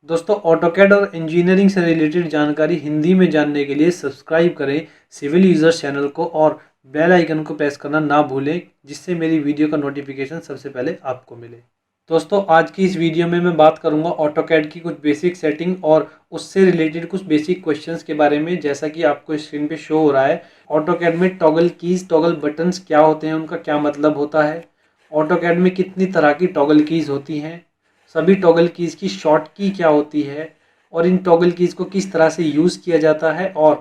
दोस्तों ऑटोकैड और इंजीनियरिंग से रिलेटेड जानकारी हिंदी में जानने के लिए सब्सक्राइब करें सिविल यूजर्स चैनल को और बेल आइकन को प्रेस करना ना भूलें, जिससे मेरी वीडियो का नोटिफिकेशन सबसे पहले आपको मिले। दोस्तों आज की इस वीडियो में मैं बात करूंगा ऑटोकैड की कुछ बेसिक सेटिंग और उससे रिलेटेड कुछ बेसिक क्वेश्चंस के बारे में। जैसा कि आपको स्क्रीन पे शो हो रहा है, ऑटोकैड में टॉगल कीज टॉगल बटन्स क्या होते हैं, उनका क्या मतलब होता है, ऑटोकैड में कितनी तरह की टॉगल कीज होती हैं, सभी टॉगल कीज की शॉर्ट की क्या होती है और इन टॉगल कीज को किस तरह से यूज़ किया जाता है और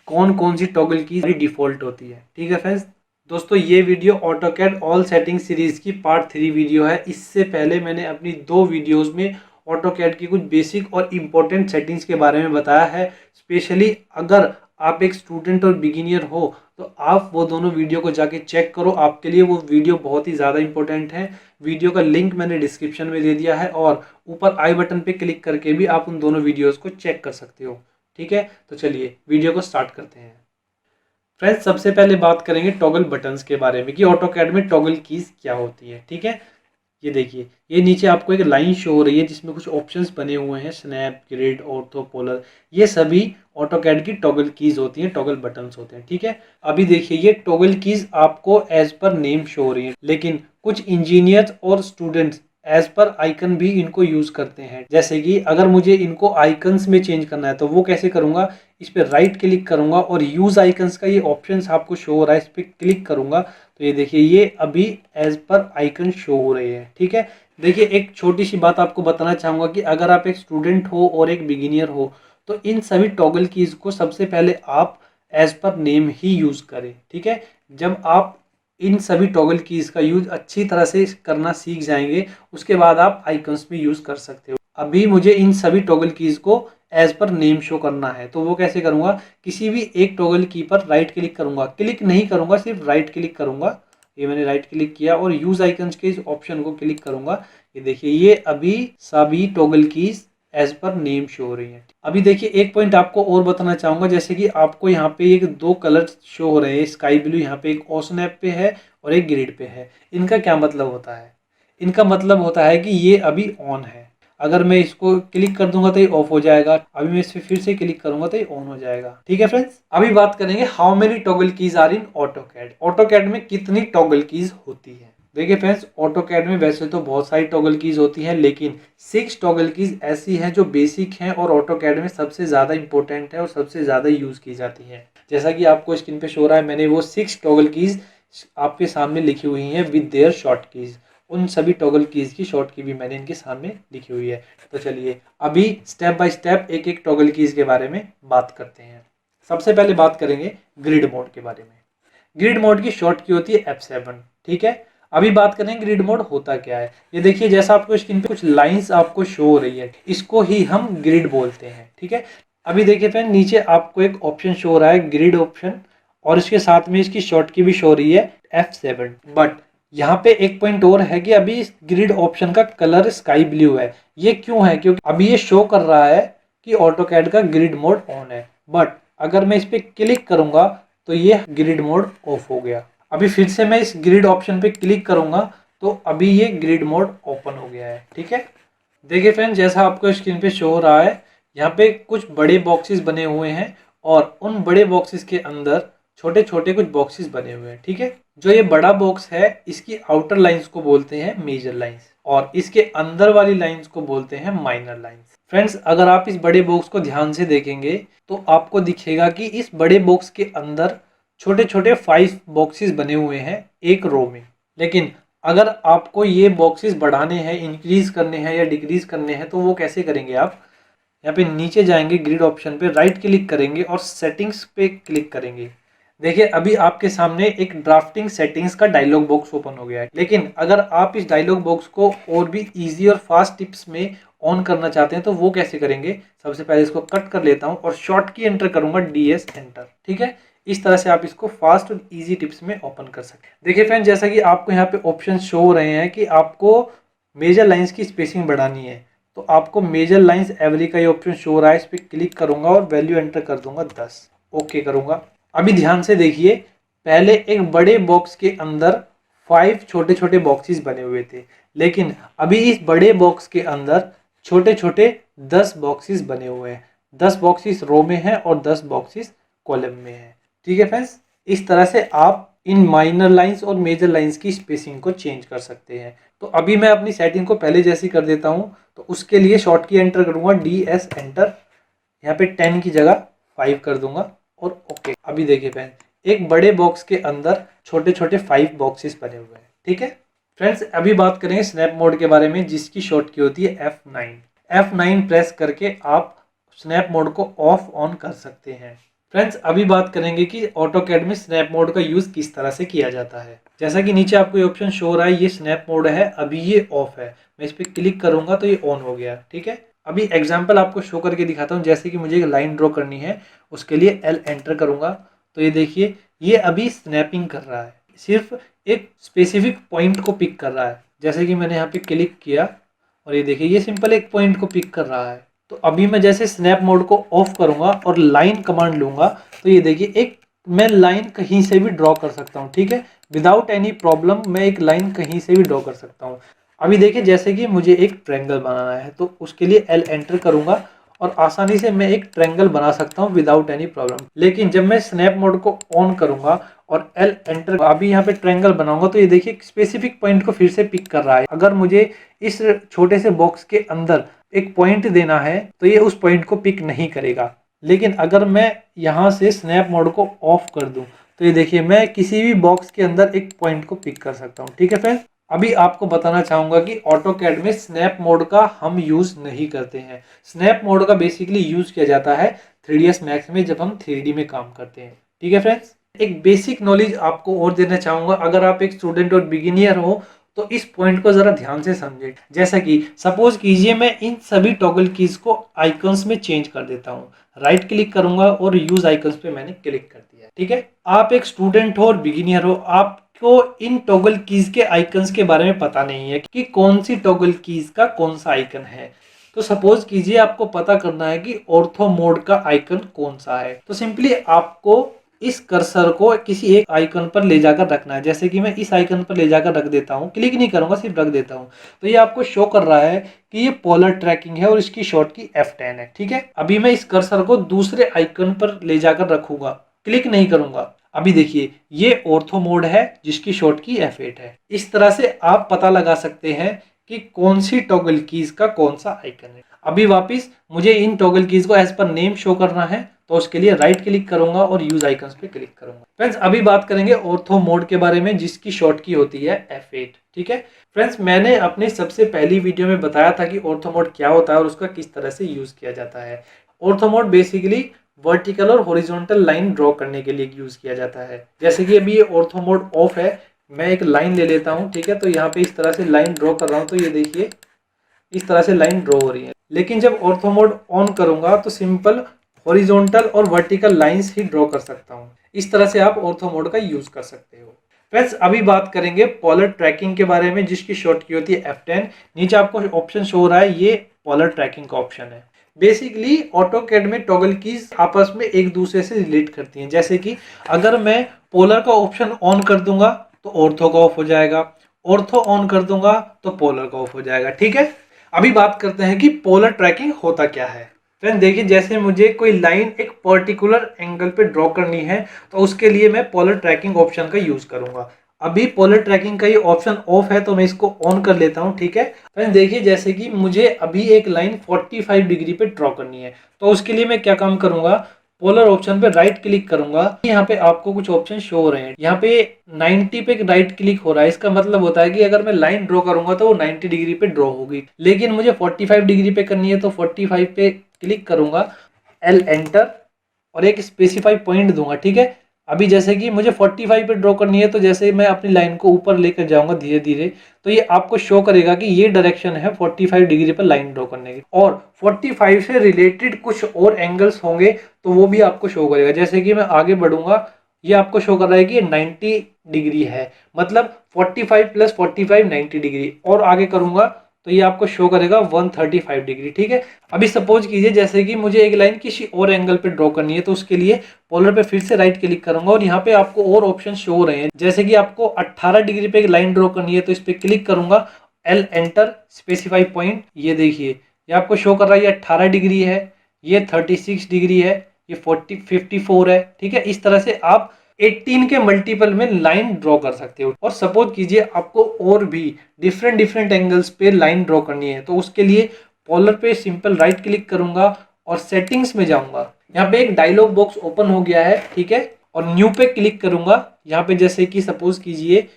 कौन कौन सी टॉगल कीज डिफ़ॉल्ट होती है। ठीक है फ्रेंड्स, दोस्तों ये video AutoCAD all setting series की पार्ट 3 वीडियो है। इससे पहले मैंने अपनी 2 वीडियोस में ऑटोकैड की कुछ बेसिक और इम्पोर्टेंट सेटिंग्स के बारे में बताया है। स्पेशली अगर आप एक स्टूडेंट और बिगिनियर हो तो आप वो दोनों वीडियो को जाके चेक करो, आपके लिए वो वीडियो बहुत ही ज़्यादा इंपॉर्टेंट है। वीडियो का लिंक मैंने डिस्क्रिप्शन में दे दिया है और ऊपर आई बटन पे क्लिक करके भी आप उन दोनों वीडियोस को चेक कर सकते हो। ठीक है, तो चलिए वीडियो को स्टार्ट करते हैं। फ्रेंड्स सबसे पहले बात करेंगे टॉगल बटन्स के बारे में कि ऑटोकैड में टॉगल कीज क्या होती है। ठीक है, ये देखिए, ये नीचे आपको एक लाइन शो हो रही है जिसमें कुछ ऑप्शंस बने हुए हैं, स्नैप, ग्रिड, ऑर्थो, पोलर। ये सभी ऑटोकैड की टॉगल कीज होती हैं, टॉगल बटन्स होते हैं। ठीक है, अभी देखिए ये टॉगल कीज आपको एज पर नेम शो हो रही है, लेकिन कुछ इंजीनियर्स और स्टूडेंट्स एज पर आइकन भी इनको यूज करते हैं। जैसे कि अगर मुझे इनको आइकन्स में चेंज करना है तो वो कैसे करूंगा, इस पर राइट क्लिक करूंगा और यूज आइकन्स का ये ऑप्शन आपको शो हो रहा है, इस पर क्लिक करूंगा तो ये देखिए ये अभी एज पर आइकन शो हो रहे हैं। ठीक है, देखिए एक छोटी सी बात आपको बताना चाहूँगा कि अगर आप एक स्टूडेंट हो और एक बिगिनियर हो तो इन सभी टॉगल कीज़ को सबसे पहले आप एज पर नेम ही यूज़ करें। ठीक है, जब आप इन सभी टॉगल कीज़ का यूज़ अच्छी तरह से करना सीख जाएंगे उसके बाद आप आइकन्स भी यूज़ कर सकते हो। अभी मुझे इन सभी टॉगल कीज़ को एज पर नेम शो करना है तो वो कैसे करूँगा, किसी भी एक टॉगल की पर राइट क्लिक करूँगा, क्लिक नहीं करूँगा, सिर्फ राइट क्लिक करूँगा। ये मैंने राइट क्लिक किया और यूज आइकन्स के इस ऑप्शन को क्लिक करूंगा। ये देखिए ये अभी सभी toggle keys as per name show हो रही है। अभी देखिए एक पॉइंट आपको और बताना चाहूंगा, जैसे कि आपको यहाँ पे एक 2 कलर शो हो रहे हैं, स्काई ब्लू यहाँ पे एक ओसनैप पे है और एक ग्रिड पे है। इनका क्या मतलब होता है, इनका मतलब होता है कि ये अभी ऑन है। अगर मैं इसको क्लिक कर दूंगा तो ये ऑफ हो जाएगा, अभी मैं इस पर फिर से क्लिक करूंगा तो ये ऑन हो जाएगा। ठीक है फ्रेंड्स, अभी बात करेंगे how many toggle keys are in AutoCAD. AutoCAD में कितनी टॉगल कीज होती है। देखिए फ्रेंड्स, ऑटोकैड में वैसे तो बहुत सारी टॉगल कीज होती हैं, लेकिन 6 टॉगल कीज ऐसी हैं जो बेसिक हैं और ऑटोकैड में सबसे ज़्यादा इंपॉर्टेंट है और सबसे ज़्यादा यूज़ की जाती है। जैसा कि आपको स्क्रीन पे शो हो रहा है, मैंने वो 6 टॉगल कीज आपके सामने लिखी हुई हैं विद देयर शॉर्ट कीज। उन सभी टॉगल कीज की शॉर्ट की भी मैंने इनके सामने लिखी हुई है। तो चलिए अभी स्टेप बाय स्टेप एक एक टॉगल कीज के बारे में बात करते हैं। सबसे पहले बात करेंगे ग्रिड मोड के बारे में। ग्रिड मोड की शॉर्ट की होती है F7। ठीक है, अभी बात करें ग्रिड मोड होता क्या है। ये देखिए जैसा आपको स्क्रीन पे कुछ लाइंस आपको शो हो रही है, इसको ही हम ग्रिड बोलते हैं। ठीक है, अभी देखिए फ्रेंड नीचे आपको एक ऑप्शन शो हो रहा है ग्रिड ऑप्शन और इसके साथ में इसकी शॉर्ट की भी शो हो रही है F7। बट यहाँ पे एक पॉइंट और है कि अभी इस ग्रिड ऑप्शन का कलर स्काई ब्लू है। ये क्यों है, क्योंकि अभी ये शो कर रहा है कि ऑटोकैड का ग्रिड मोड ऑन है, बट अगर मैं इस पर क्लिक करूंगा तो ये ग्रिड मोड ऑफ हो गया। अभी फिर से मैं इस ग्रिड ऑप्शन पे क्लिक करूंगा तो अभी ये ग्रिड मोड ओपन हो गया है। ठीक है, देखिए फ्रेंड्स जैसा आपको स्क्रीन पे शो हो रहा है, यहाँ पे कुछ बड़े बॉक्सेस बने हुए हैं और उन बड़े बॉक्सेस के अंदर छोटे छोटे कुछ बॉक्सेस बने हुए हैं। ठीक है, जो ये बड़ा बॉक्स है इसकी आउटर लाइंस को बोलते हैं मेजर लाइंस और इसके अंदर वाली लाइंस को बोलते हैं माइनर लाइंस। फ्रेंड्स अगर आप इस बड़े बॉक्स को ध्यान से देखेंगे तो आपको दिखेगा कि इस बड़े बॉक्स के अंदर छोटे छोटे 5 बॉक्सेस बने हुए हैं एक रो में। लेकिन अगर आपको ये बॉक्सेस बढ़ाने हैं, इंक्रीज करने हैं या डिक्रीज करने हैं तो वो कैसे करेंगे, आप यहाँ पे नीचे जाएंगे, ग्रिड ऑप्शन पे राइट क्लिक करेंगे और सेटिंग्स पे क्लिक करेंगे। देखिए अभी आपके सामने एक ड्राफ्टिंग सेटिंग्स का डायलॉग बॉक्स ओपन हो गया है। लेकिन अगर आप इस डायलॉग बॉक्स को और भी इजी और फास्ट टिप्स में ऑन करना चाहते हैं तो वो कैसे करेंगे, सबसे पहले इसको कट कर लेता हूँ और शॉर्ट की एंटर करूंगा DS एंटर। ठीक है, इस तरह से आप इसको फास्ट और इजी टिप्स में ओपन कर सकते हैं। देखिए फ्रेंड जैसा कि आपको यहाँ पे ऑप्शन शो हो रहे हैं कि आपको मेजर लाइंस की स्पेसिंग बढ़ानी है तो आपको मेजर लाइंस एवरी का ये ऑप्शन शो हो रहा है, इस पर क्लिक करूंगा और वैल्यू एंटर कर दूंगा 10। ओके करूंगा। अभी ध्यान से देखिए, पहले एक बड़े बॉक्स के अंदर 5 छोटे छोटे बॉक्सेस बने हुए थे, लेकिन अभी इस बड़े बॉक्स के अंदर छोटे छोटे 10 बॉक्सेस बने हुए हैं। 10 बॉक्सेस रो में है और 10 बॉक्सेस कॉलम में है। ठीक है फ्रेंड्स, इस तरह से आप इन माइनर लाइंस और मेजर लाइंस की स्पेसिंग को चेंज कर सकते हैं। तो अभी मैं अपनी सेटिंग को पहले जैसी कर देता हूँ। तो उसके लिए शॉर्ट की एंटर करूँगा, DS एंटर। यहाँ पे 10 की जगह 5 कर दूंगा और ओके। अभी देखिए फ्रेंड, एक बड़े बॉक्स के अंदर छोटे छोटे 5 बॉक्सेस बने हुए हैं। ठीक है फ्रेंड्स, अभी बात करेंगे स्नैप मोड के बारे में, जिसकी शॉर्ट की होती है F9। F9 प्रेस करके आप स्नैप मोड को ऑफ ऑन कर सकते हैं। फ्रेंड्स, अभी बात करेंगे कि ऑटोकैड में स्नैप मोड का यूज किस तरह से किया जाता है। जैसा कि नीचे आपको ये ऑप्शन शो हो रहा है, ये स्नैप मोड है, अभी ये ऑफ है। मैं इस पर क्लिक करूंगा तो ये ऑन हो गया। ठीक है, अभी एग्जाम्पल आपको शो करके दिखाता हूँ। जैसे कि मुझे एक लाइन ड्रॉ करनी है, उसके लिए L एंटर करूंगा तो ये देखिए ये अभी स्नैपिंग कर रहा है, सिर्फ एक स्पेसिफिक पॉइंट को पिक कर रहा है। जैसे कि मैंने यहाँ पे क्लिक किया और ये देखिए ये सिंपल एक पॉइंट को पिक कर रहा है। तो अभी मैं जैसे स्नैप मोड को ऑफ करूंगा और लाइन कमांड लूंगा तो ये देखिए एक मैं लाइन कहीं से भी ड्रॉ कर सकता हूँ। ठीक है, विदाउट एनी प्रॉब्लम मैं एक लाइन कहीं से भी ड्रॉ कर सकता हूँ। अभी देखिए जैसे कि मुझे एक ट्रायंगल बनाना है तो उसके लिए L एंटर करूंगा और आसानी से मैं एक ट्रायंगल बना सकता हूं विदाउट एनी प्रॉब्लम। लेकिन जब मैं स्नैप मोड को ऑन करूंगा और L एंटर अभी यहाँ पे ट्रायंगल बनाऊंगा तो ये देखिए स्पेसिफिक पॉइंट को फिर से पिक कर रहा है। अगर मुझे इस छोटे से बॉक्स के अंदर एक पॉइंट देना है तो ये उस पॉइंट को पिक नहीं करेगा। लेकिन अगर मैं यहाँ से स्नैप मोड को ऑफ कर दूं तो ये देखिए मैं किसी भी बॉक्स के अंदर एक पॉइंट को पिक कर सकता हूँ। ठीक है फ्रेंड्स, अभी आपको बताना चाहूंगा कि ऑटोकैड में स्नैप मोड का हम यूज नहीं करते हैं। स्नैप मोड का बेसिकली यूज किया जाता है 3ds मैक्स में जब हम 3D में काम करते हैं। ठीक है फ्रेंड्स, एक बेसिक नॉलेज आपको और देना चाहूंगा। अगर आप एक स्टूडेंट और बिगिनियर हो तो इस पॉइंट को जरा ध्यान से समझे। जैसा कि सपोज कीजिए मैं इन सभी टॉगल कीज को आइकन्स में चेंज कर देता हूँ। राइट क्लिक करूंगा और यूज आइकन्स पे मैंने क्लिक कर दिया। ठीक है, आप एक स्टूडेंट हो और बिगिनियर हो, आप को इन टॉगल कीज के आइकन्स के बारे में पता नहीं है कि कौन सी टॉगल कीज का कौन सा आइकन है। तो सपोज कीजिए आपको पता करना है कि ऑर्थो मोड का आइकन कौन सा है। तो सिंपली आपको इस कर्सर को किसी एक आइकन पर ले जाकर रखना है। जैसे कि मैं इस आइकन पर ले जाकर रख देता हूँ, क्लिक नहीं करूंगा, सिर्फ रख देता हूँ। तो ये आपको शो कर रहा है कि ये पोलर ट्रैकिंग है और इसकी शॉर्ट की F10 है। ठीक है, अभी मैं इस कर्सर को दूसरे आइकन पर ले जाकर रखूंगा, क्लिक नहीं करूंगा। अभी देखिए ये ऑर्थो मोड है जिसकी शॉर्ट की F8 है। इस तरह से आप पता लगा सकते हैं कि कौन सी टॉगल कीज का कौन सा आइकन है। अभी वापस मुझे इन टॉगल कीज को एज पर नेम शो करना है तो उसके लिए राइट क्लिक करूंगा और यूज आइकन्स पे क्लिक करूंगा। फ्रेंड्स, अभी बात करेंगे ऑर्थो मोड के बारे में जिसकी शॉर्ट की होती है F8। ठीक है फ्रेंड्स, मैंने अपनी सबसे पहली वीडियो में बताया था कि ऑर्थो मोड क्या होता है और उसका किस तरह से यूज किया जाता है। ऑर्थो मोड बेसिकली वर्टिकल और हॉरिजॉन्टल लाइन ड्रॉ करने के लिए यूज किया जाता है। जैसे कि अभी ये ऑर्थो मोड ऑफ है, मैं एक लाइन ले लेता हूँ। ठीक है, तो यहाँ पे इस तरह से लाइन ड्रॉ कर रहा हूँ तो ये देखिए इस तरह से लाइन ड्रॉ हो रही है। लेकिन जब ऑर्थो मोड ऑन करूंगा तो सिंपल हॉरिजॉन्टल और वर्टिकल लाइंस ही ड्रॉ कर सकता हूँ। इस तरह से आप ऑर्थो मोड का यूज कर सकते हो। फ्रेंड्स, अभी बात करेंगे पोलर ट्रैकिंग के बारे में जिसकी शॉर्ट की होती है F10। नीचे आपको ऑप्शन शो हो रहा है, ये पोलर ट्रैकिंग का ऑप्शन है। बेसिकली ऑटोकैड में टॉगल कीज आपस में एक दूसरे से रिलेट करती हैं। जैसे कि अगर मैं पोलर का ऑप्शन ऑन कर दूंगा तो ऑर्थो का ऑफ हो जाएगा, ऑर्थो ऑन कर दूंगा तो पोलर का ऑफ हो जाएगा। ठीक है, अभी बात करते हैं कि पोलर ट्रैकिंग होता क्या है। फ्रेंड देखिए, जैसे मुझे कोई लाइन एक पर्टिकुलर एंगल पे ड्रॉ करनी है तो उसके लिए मैं पोलर ट्रैकिंग ऑप्शन का यूज करूंगा। अभी पोलर ट्रैकिंग का ये ऑप्शन ऑफ है तो मैं इसको ऑन कर लेता हूं। ठीक है फ्रेंड, देखिए जैसे कि मुझे अभी एक लाइन 45 डिग्री पे ड्रॉ करनी है तो उसके लिए मैं क्या काम करूंगा, पोलर ऑप्शन पे राइट क्लिक करूंगा। यहाँ पे आपको कुछ ऑप्शन शो हो रहे हैं। यहाँ पे 90 पे राइट क्लिक हो रहा है, इसका मतलब होता है कि अगर मैं लाइन ड्रॉ करूंगा तो वो 90 डिग्री पे ड्रॉ होगी। लेकिन मुझे 45 डिग्री पे करनी है तो 45 पे क्लिक करूंगा, L एंटर और एक स्पेसिफाई पॉइंट दूंगा। ठीक है, अभी जैसे कि मुझे 45 पे ड्रॉ करनी है तो जैसे मैं अपनी लाइन को ऊपर लेकर जाऊंगा धीरे धीरे तो ये आपको शो करेगा कि ये डायरेक्शन है 45 डिग्री पर लाइन ड्रॉ करने की। और 45 से रिलेटेड कुछ और एंगल्स होंगे तो वो भी आपको शो करेगा। जैसे कि मैं आगे बढ़ूंगा, ये आपको शो कर रहा है कि 90 डिग्री है, मतलब 45 प्लस 45 90 डिग्री। और आगे करूंगा तो ये आपको शो करेगा 135 डिग्री। ठीक है, अभी सपोज कीजिए जैसे कि मुझे एक लाइन किसी और एंगल पे ड्रॉ करनी है तो उसके लिए पोलर पे फिर से राइट क्लिक करूंगा और यहाँ पे आपको और ऑप्शन शो हो रहे हैं। जैसे कि आपको 18 डिग्री पे एक लाइन ड्रॉ करनी है तो इस पे क्लिक करूंगा, L एंटर स्पेसिफाई पॉइंट, ये देखिए ये आपको शो कर रहा है ये 18 डिग्री है, ये 36 डिग्री है, ये 54 है। ठीक है, इस तरह से आप 18 के मल्टीपल में लाइन ड्रॉ कर सकते हो। और सपोज कीजिए आपको और भी डिफरेंट डिफरेंट एंगल्स पे लाइन ड्रॉ करनी है, तो उसके लिए पोलर पे सिंपल राइट क्लिक करूंगा और सेटिंग्स में जाऊंगा। यहाँ पे एक डायलॉग बॉक्स ओपन हो गया है, ठीक है, और न्यू पे क्लिक करूंगा। यहाँ पे जैसे कि सपोज कीजिए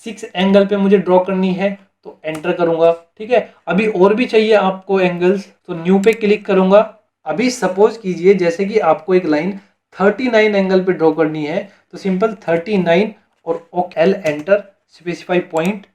6 एंगल पे मुझे ड्रॉ करनी है, तो एंटर करूंगा। ठीक है, अभी और भी चाहिए आपको एंगल्स, तो न्यू पे क्लिक करूंगा। अभी सपोज कीजिए जैसे कि आपको एक लाइन 39 एंगल पे ड्रॉ करनी है, तो सिंपल 39 और एल एंटर, स्पेसिफाई पॉइंट।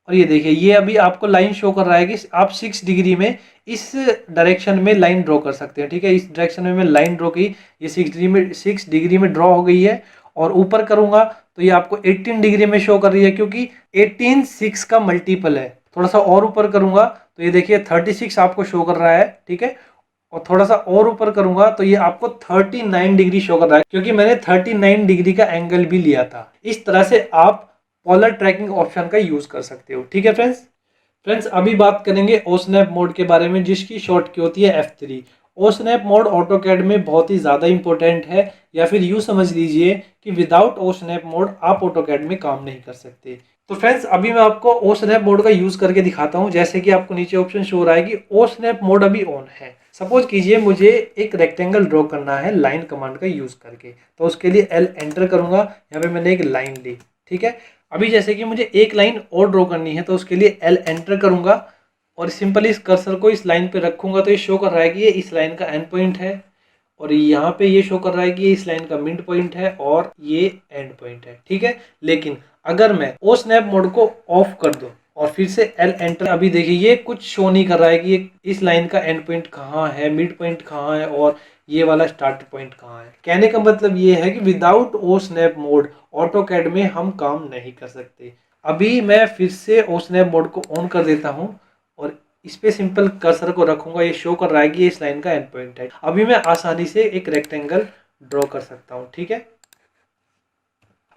और ये देखिए ये अभी आपको लाइन शो कर रहा है कि आप 6 डिग्री में इस डायरेक्शन में लाइन ड्रॉ कर सकते हैं। ठीक है, इस डायरेक्शन में मैं लाइन ड्रॉ की, ये 6 डिग्री में ड्रॉ हो गई है। और ऊपर करूंगा तो ये आपको 18 डिग्री में शो कर रही है, क्योंकि 18 6 का मल्टीपल है। थोड़ा सा और ऊपर करूंगा तो ये देखिए 36 आपको शो कर रहा है। ठीक है, और थोड़ा सा और ऊपर करूंगा तो ये आपको 39 डिग्री शो कर रहा है, क्योंकि मैंने 39 डिग्री का एंगल भी लिया था। इस तरह से आप पोलर ट्रैकिंग ऑप्शन का यूज कर सकते हो। ठीक है फ्रेंड्स अभी बात करेंगे ओ स्नैप मोड के बारे में, जिसकी शॉर्ट की होती है F3। ओ स्नैप मोड ऑटोकैड में बहुत ही ज़्यादा इंपॉर्टेंट है, या फिर यूँ समझ लीजिए कि विदाउट ओ स्नैप मोड आप ऑटोकैड में काम नहीं कर सकते। तो फ्रेंड्स अभी मैं आपको ओ स्नैप मोड का यूज़ करके दिखाता हूँ। जैसे कि आपको नीचे ऑप्शन शो हो रहा है कि ओ स्नैप मोड अभी ऑन है। सपोज कीजिए मुझे एक रेक्टेंगल ड्रॉ करना है लाइन कमांड का यूज़ करके, तो उसके लिए एल एंटर करूँगा। यहाँ पे मैंने एक लाइन ली। ठीक है, अभी जैसे कि मुझे एक लाइन और ड्रॉ करनी है, तो उसके लिए एल एंटर करूंगा और सिंपली इस कर्सर को इस लाइन पे रखूंगा, तो ये शो कर रहा है कि ये इस लाइन का एंड पॉइंट है, और यहाँ पे ये शो कर रहा है कि ये इस लाइन का मिड पॉइंट है और ये एंड पॉइंट है। ठीक है, लेकिन अगर मैं ओ स्नैप मोड को ऑफ कर दूं और फिर से एल एंटर, अभी देखिए ये कुछ शो नहीं कर रहा है कि ये इस लाइन का एंड पॉइंट कहाँ है, मिड पॉइंट कहाँ है और ये वाला स्टार्ट पॉइंट कहाँ है। कहने का मतलब ये है कि विदाउट ओ स्नैप मोड ऑटोकैड में हम काम नहीं कर सकते। अभी मैं फिर से ओ स्नैप मोड को ऑन कर देता हूँ और इस पे सिंपल कर्सर को रखूंगा। ये शो कर रहा है कि ये इस लाइन का एंड पॉइंट है। अभी मैं आसानी से एक रेक्टेंगल ड्रॉ कर सकता हूँ। ठीक है,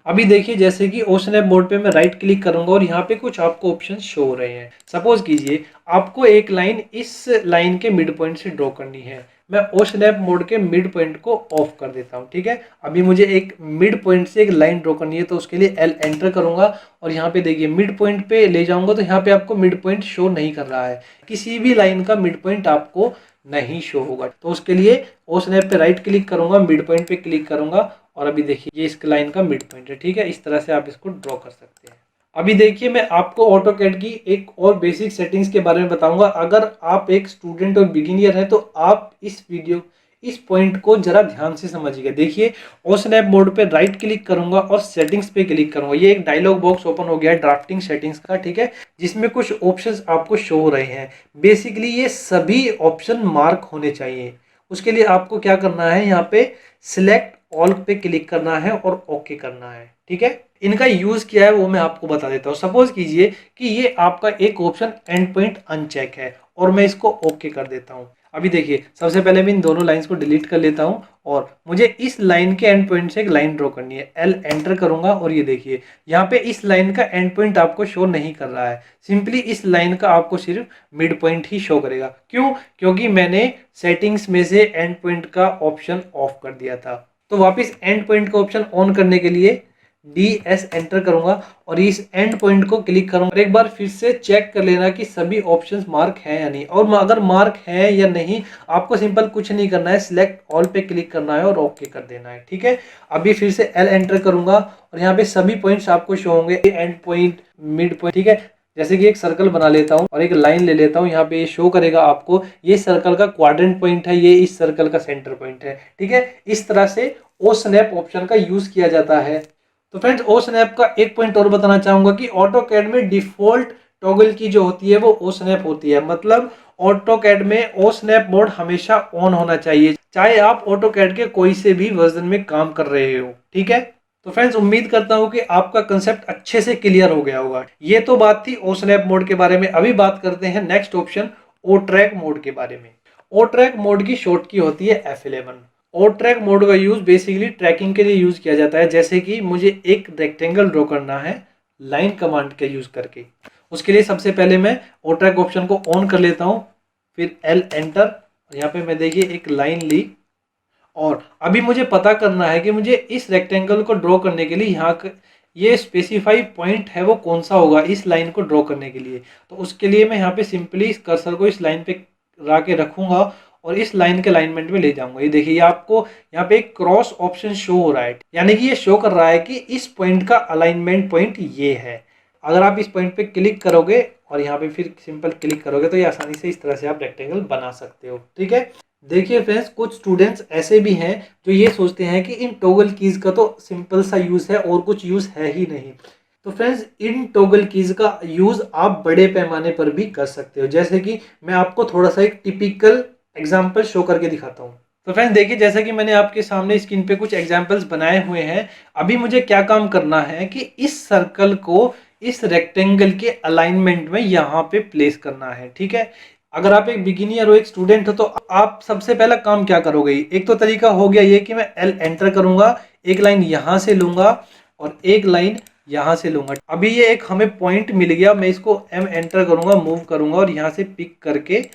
अभी देखिए जैसे कि ओ स्नैप मोड पे मैं राइट क्लिक करूंगा और यहाँ पे कुछ आपको ऑप्शन शो हो रहे हैं। सपोज कीजिए आपको एक लाइन इस लाइन के मिड पॉइंट से ड्रॉ करनी है। मैं ओ स्नैप मोड के मिड पॉइंट को ऑफ कर देता हूँ। ठीक है, अभी मुझे एक मिड पॉइंट से एक लाइन ड्रॉ करनी है, तो उसके लिए एल एंटर करूंगा और यहाँ पे देखिए मिड पॉइंट पे ले जाऊंगा, तो यहाँ पे आपको मिड पॉइंट शो नहीं कर रहा है। किसी भी लाइन का मिड पॉइंट आपको नहीं शो होगा, तो उसके लिए ओ स्नैप पे राइट क्लिक करूंगा, मिड पॉइंट पे क्लिक करूंगा और अभी देखिए ये इस लाइन का मिड पॉइंट है। ठीक है, इस तरह से आप इसको ड्रॉ कर सकते हैं। अभी देखिए मैं आपको ऑटोकैड की एक और बेसिक सेटिंग्स के बारे में बताऊंगा। अगर आप एक स्टूडेंट और बिगिनियर हैं तो आप इस पॉइंट को जरा ध्यान से समझिएगा। देखिए ओ स्नैप मोड पे राइट क्लिक करूंगा और सेटिंग्स पे क्लिक करूंगा। ये एक डायलॉग बॉक्स ओपन हो गया है ड्राफ्टिंग सेटिंग्स का। ठीक है, जिसमें कुछ ऑप्शंस आपको शो हो रहे हैं। बेसिकली ये सभी ऑप्शन मार्क होने चाहिए। उसके लिए आपको क्या करना है, यहाँ पे सिलेक्ट ऑल पे क्लिक करना है और ओके करना है। ठीक है, इनका यूज क्या है वो मैं आपको बता देता हूँ। सपोज कीजिए कि ये आपका एक ऑप्शन एंड पॉइंट अनचेक है और मैं इसको ओके कर देता हूँ। अभी देखिए सबसे पहले मैं इन दोनों लाइंस को डिलीट कर लेता हूँ और मुझे इस लाइन के एंड पॉइंट से एक लाइन ड्रॉ करनी है। एल एंटर करूंगा और ये देखिए यहाँ पे इस लाइन का एंड पॉइंट आपको शो नहीं कर रहा है। सिंपली इस लाइन का आपको सिर्फ मिड पॉइंट ही शो करेगा। क्यों? क्योंकि मैंने सेटिंग्स में से एंड पॉइंट का ऑप्शन ऑफ कर दिया था। तो वापस एंड पॉइंट का ऑप्शन ऑन करने के लिए DS एंटर करूंगा और इस एंड पॉइंट को क्लिक करूंगा और एक बार फिर से चेक कर लेना कि सभी ऑप्शंस मार्क हैं या नहीं। और अगर मार्क है या नहीं, आपको सिंपल कुछ नहीं करना है, सिलेक्ट ऑल पे क्लिक करना है और ओके कर देना है। ठीक है, अभी फिर से एल एंटर करूंगा और यहाँ पे सभी पॉइंट्स आपको शो होंगे, एंड पॉइंट, मिड पॉइंट। ठीक है, जैसे कि एक सर्कल बना लेता हूँ और एक लाइन ले लेता हूँ। यहाँ पे ये शो करेगा आपको ये सर्कल का क्वाड्रेंट पॉइंट है, ये इस सर्कल का सेंटर पॉइंट है। ठीक है, इस तरह से ओ स्नैप ऑप्शन का यूज किया जाता है। तो फ्रेंड्स ओ स्नैप का एक पॉइंट और बताना चाहूंगा कि ऑटोकैड में डिफॉल्ट टॉगल की जो होती है वो ओ स्नैप होती है। मतलब ऑटोकैड में ओ स्नैप मोड हमेशा ऑन होना चाहिए, चाहे आप ऑटोकैड के कोई से भी वर्जन में काम कर रहे हो। ठीक है, तो फ्रेंड्स उम्मीद करता हूं कि आपका कंसेप्ट अच्छे से क्लियर हो गया होगा। ये तो बात थी ओ स्नैप मोड के बारे में। अभी बात करते हैं नेक्स्ट ऑप्शन ओ ट्रैक मोड के बारे में। ओ ट्रैक मोड की शॉर्ट की होती है F11। ओ ट्रैक मोड का यूज बेसिकली ट्रैकिंग के लिए यूज किया जाता है। जैसे कि मुझे एक रेक्टेंगल ड्रॉ करना है लाइन कमांड का यूज करके, उसके लिए सबसे पहले मैं ओ ट्रैक ऑप्शन को ऑन कर लेता हूं फिर एल एंटर, यहाँ पे मैं देखिए एक लाइन ली और अभी मुझे पता करना है कि मुझे इस रेक्टेंगल को ड्रॉ करने के लिए यहाँ ये स्पेसिफाई पॉइंट है वो कौन सा होगा इस लाइन को ड्रॉ करने के लिए। तो उसके लिए मैं यहाँ पे सिंपली इस कर्सर को इस लाइन पे ला के रखूंगा और इस लाइन के अलाइनमेंट में ले जाऊंगा। ये देखिए, ये आपको यहाँ पे एक क्रॉस ऑप्शन शो हो रहा है, यानी कि ये शो कर रहा है कि इस पॉइंट का अलाइनमेंट पॉइंट ये है। अगर आप इस पॉइंट पे क्लिक करोगे और यहाँ पे फिर सिंपल क्लिक करोगे तो ये आसानी से इस तरह से आप रेक्टेंगल बना सकते हो। ठीक है, देखिए फ्रेंड्स, कुछ स्टूडेंट्स ऐसे भी हैं जो ये सोचते हैं कि इन टॉगल कीज का तो सिंपल सा यूज है और कुछ यूज है ही नहीं। तो फ्रेंड्स, इन टॉगल कीज का यूज आप बड़े पैमाने पर भी कर सकते हो, जैसे कि मैं आपको थोड़ा सा एक टिपिकल एग्जांपल शो करके दिखाता हूँ। तो फ्रेंड्स देखिए, जैसा कि मैंने आपके सामने स्क्रीन पे कुछ एग्जांपल्स बनाए हुए हैं। अभी मुझे क्या काम करना है कि इस सर्कल को इस रेक्टेंगल के अलाइनमेंट में यहाँ पे प्लेस करना है। ठीक है, अगर आप एक बिगिनियर हो, एक स्टूडेंट हो, तो आप सबसे पहला काम क्या करोगे? एक तो तरीका हो गया ये कि मैं एल एंटर करूंगा, एक लाइन यहां से लूंगा और एक लाइन यहां से लूंगा। अभी ये एक हमें पॉइंट मिल गया, मैं इसको एम एंटर करूंगा, मूव करूंगा और यहां से पिक करके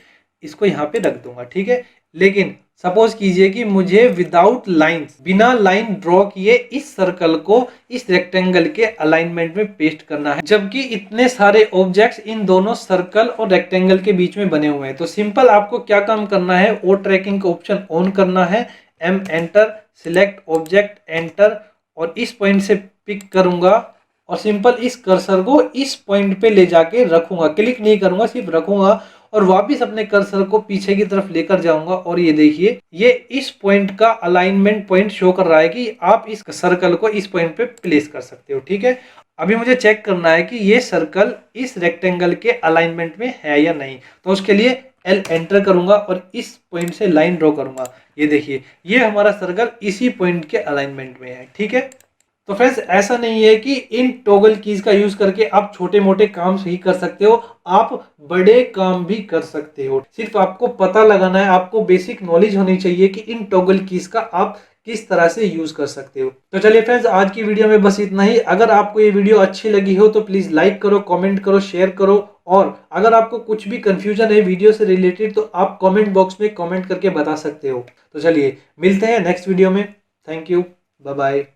इसको यहाँ पे रख दूंगा। ठीक है, लेकिन सपोज कीजिए कि मुझे विदाउट लाइंस, बिना लाइन ड्रॉ किए इस सर्कल को इस रेक्टेंगल के अलाइनमेंट में पेस्ट करना है, जबकि इतने सारे ऑब्जेक्ट्स इन दोनों सर्कल और रेक्टेंगल के बीच में बने हुए हैं। तो सिंपल आपको क्या काम करना है, ओ ट्रैकिंग का ऑप्शन ऑन करना है, M enter, select object, enter और इस पॉइंट से पिक करूंगा और सिंपल इस कर्सर को इस पॉइंट पे ले जाके रखूंगा, क्लिक नहीं करूंगा, सिर्फ रखूंगा और वापिस अपने कर्सर को पीछे की तरफ लेकर जाऊंगा और ये देखिए, ये इस पॉइंट का अलाइनमेंट पॉइंट शो कर रहा है कि आप इस सर्कल को इस पॉइंट पे प्लेस कर सकते हो। ठीक है, अभी मुझे चेक करना है कि ये सर्कल इस रेक्टेंगल के अलाइनमेंट में है या नहीं। तो उसके लिए एल एंटर करूंगा और इस पॉइंट से लाइन ड्रॉ करूंगा। ये देखिए, ये हमारा सर्कल इसी पॉइंट के अलाइनमेंट में है। ठीक है, तो फ्रेंड्स ऐसा नहीं है कि इन टॉगल कीज का यूज करके आप छोटे मोटे काम ही कर सकते हो, आप बड़े काम भी कर सकते हो। सिर्फ आपको पता लगाना है, आपको बेसिक नॉलेज होनी चाहिए कि इन टॉगल कीज का आप किस तरह से यूज कर सकते हो। तो चलिए फ्रेंड्स, आज की वीडियो में बस इतना ही। अगर आपको ये वीडियो अच्छी लगी हो तो प्लीज लाइक करो, कमेंट करो, शेयर करो और अगर आपको कुछ भी कंफ्यूजन है वीडियो से रिलेटेड तो आप कमेंट बॉक्स में कमेंट करके बता सकते हो। तो चलिए मिलते हैं नेक्स्ट वीडियो में। Thank you, bye bye.